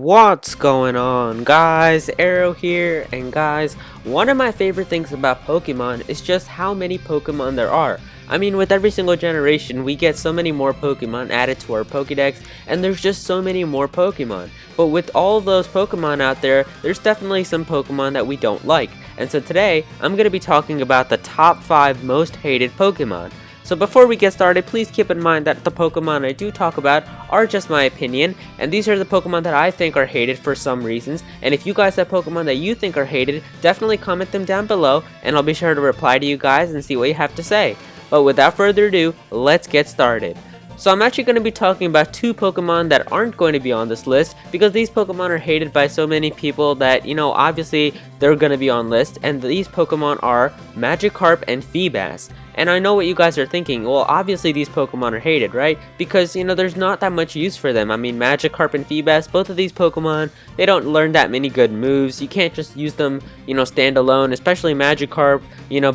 What's going on, guys? Aero here, and guys, one of my favorite things about Pokemon is just how many Pokemon there are. I mean, with every single generation, we get so many more Pokemon added to our Pokédex, and there's just so many more Pokemon. But with all those Pokemon out there, there's definitely some Pokemon that we don't like. And so today, I'm going to be talking about the top 5 most hated Pokemon. So before we get started, please keep in mind that the Pokemon I do talk about are just my opinion, and these are the Pokemon that I think are hated for some reasons. And if you guys have Pokemon that you think are hated, definitely comment them down below, and I'll be sure to reply to you guys and see what you have to say. But without further ado, let's get started. So I'm actually going to be talking about 2 Pokemon that aren't going to be on this list because these Pokemon are hated by so many people that, obviously they're going to be on list, and these Pokemon are Magikarp and Phoebus. And I know what you guys are thinking, well, obviously these Pokemon are hated, right? Because, there's not that much use for them. I mean, Magikarp and Phoebus, both of these Pokemon, they don't learn that many good moves. You can't just use them, stand alone, especially Magikarp,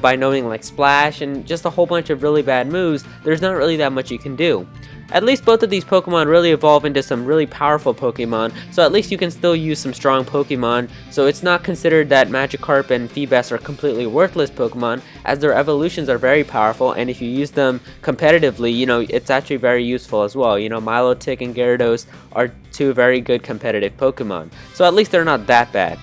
by knowing like Splash and just a whole bunch of really bad moves. There's not really that much you can do. At least both of these Pokemon really evolve into some really powerful Pokemon, so at least you can still use some strong Pokemon, so it's not considered that Magikarp and Phoebus are completely worthless Pokemon, as their evolutions are very powerful, and if you use them competitively, it's actually very useful as well. Milotic and Gyarados are 2 very good competitive Pokemon, so at least they're not that bad.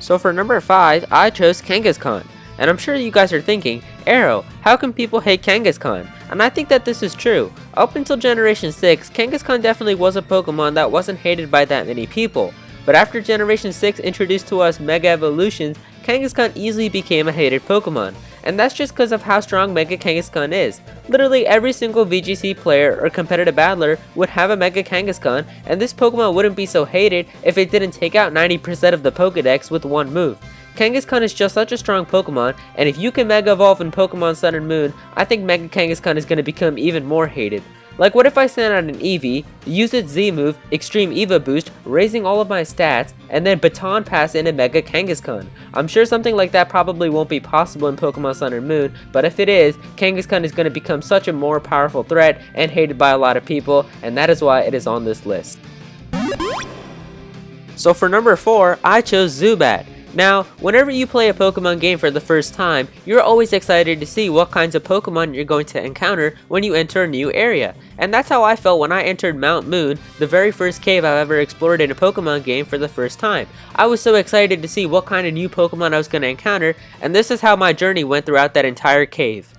So for number 5, I chose Kangaskhan. And I'm sure you guys are thinking, Aero, how can people hate Kangaskhan? And I think that this is true. Up until Generation 6, Kangaskhan definitely was a Pokemon that wasn't hated by that many people. But after Generation 6 introduced to us Mega Evolutions, Kangaskhan easily became a hated Pokemon. And that's just because of how strong Mega Kangaskhan is. Literally every single VGC player or competitive battler would have a Mega Kangaskhan, and this Pokemon wouldn't be so hated if it didn't take out 90% of the Pokédex with one move. Kangaskhan is just such a strong Pokemon, and if you can Mega Evolve in Pokemon Sun and Moon, I think Mega Kangaskhan is going to become even more hated. Like, what if I sent out an Eevee, use its Z move, Extreme Eva Boost, raising all of my stats, and then Baton Pass in a Mega Kangaskhan? I'm sure something like that probably won't be possible in Pokemon Sun and Moon, but if it is, Kangaskhan is going to become such a more powerful threat and hated by a lot of people, and that is why it is on this list. So for number 4, I chose Zubat. Now, whenever you play a Pokemon game for the first time, you're always excited to see what kinds of Pokemon you're going to encounter when you enter a new area. And that's how I felt when I entered Mount Moon, the very first cave I've ever explored in a Pokemon game for the first time. I was so excited to see what kind of new Pokemon I was going to encounter, and this is how my journey went throughout that entire cave.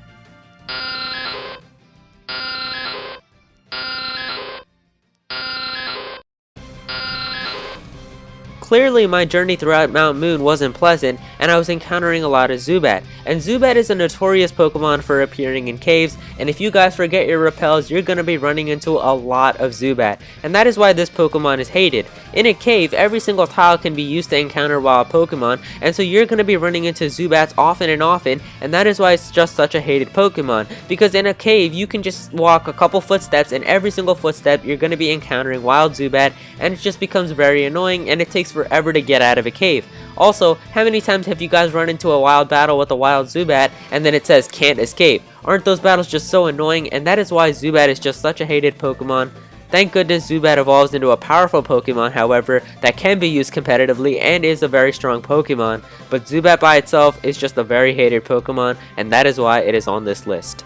Clearly, my journey throughout Mount Moon wasn't pleasant, and I was encountering a lot of Zubat. And Zubat is a notorious Pokemon for appearing in caves, and if you guys forget your repels, you're gonna be running into a lot of Zubat. And that is why this Pokemon is hated. In a cave, every single tile can be used to encounter wild Pokemon, and so you're gonna be running into Zubats often and often, and that is why it's just such a hated Pokemon. Because in a cave, you can just walk a couple footsteps, and every single footstep, you're gonna be encountering wild Zubat, and it just becomes very annoying, and it takes forever to get out of a cave. Also, how many times have you guys run into a wild battle with a wild Zubat and then it says can't escape? Aren't those battles just so annoying? And that is why Zubat is just such a hated Pokemon. Thank goodness Zubat evolves into a powerful Pokemon, however, that can be used competitively and is a very strong Pokemon. But Zubat by itself is just a very hated Pokemon, and that is why it is on this list.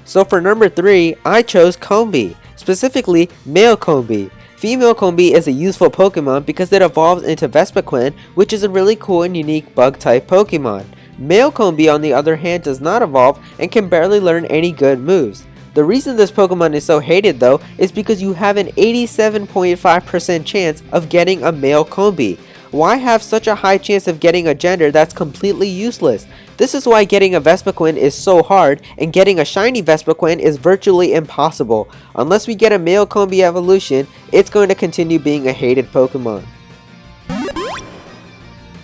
So for number 3, I chose Combee, specifically male Combee. Female Combee is a useful Pokemon because it evolves into Vespiquen, which is a really cool and unique bug-type Pokemon. Male Combee, on the other hand, does not evolve and can barely learn any good moves. The reason this Pokemon is so hated though is because you have an 87.5% chance of getting a male Combee. Why have such a high chance of getting a gender that's completely useless? This is why getting a Vespiquen is so hard, and getting a shiny Vespiquen is virtually impossible. Unless we get a male Combee evolution, it's going to continue being a hated Pokemon.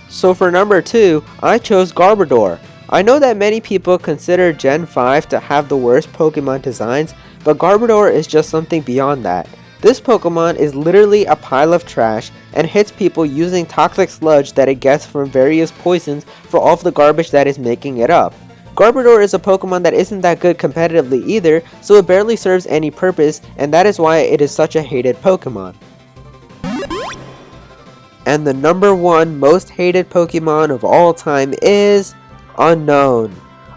So for number 2, I chose Garbodor. I know that many people consider Gen 5 to have the worst Pokemon designs, but Garbodor is just something beyond that. This Pokemon is literally a pile of trash and hits people using toxic sludge that it gets from various poisons for all of the garbage that is making it up. Garbodor is a Pokemon that isn't that good competitively either, so it barely serves any purpose, and that is why it is such a hated Pokemon. And the number 1 most hated Pokemon of all time is Unknown.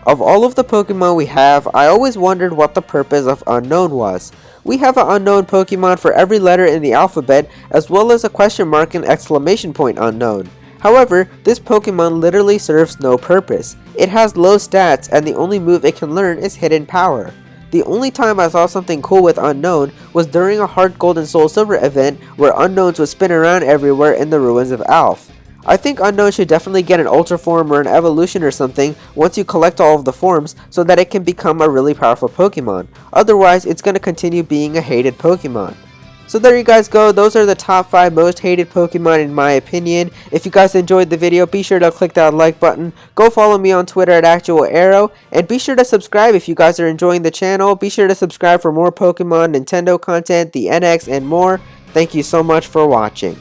Of all of the Pokemon we have, I always wondered what the purpose of Unknown was. We have an Unknown Pokemon for every letter in the alphabet, as well as a question mark and exclamation point Unknown. However, this Pokemon literally serves no purpose. It has low stats, and the only move it can learn is Hidden Power. The only time I saw something cool with Unknown was during a Heart Gold and Soul Silver event where Unknowns would spin around everywhere in the ruins of Alph. I think Unknown should definitely get an Ultra form or an evolution or something once you collect all of the forms so that it can become a really powerful Pokemon. Otherwise, it's going to continue being a hated Pokemon. So there you guys go, those are the top 5 most hated Pokemon in my opinion. If you guys enjoyed the video, be sure to click that like button, go follow me on Twitter at @ActualAero, and be sure to subscribe if you guys are enjoying the channel. Be sure to subscribe for more Pokemon, Nintendo content, the NX, and more. Thank you so much for watching.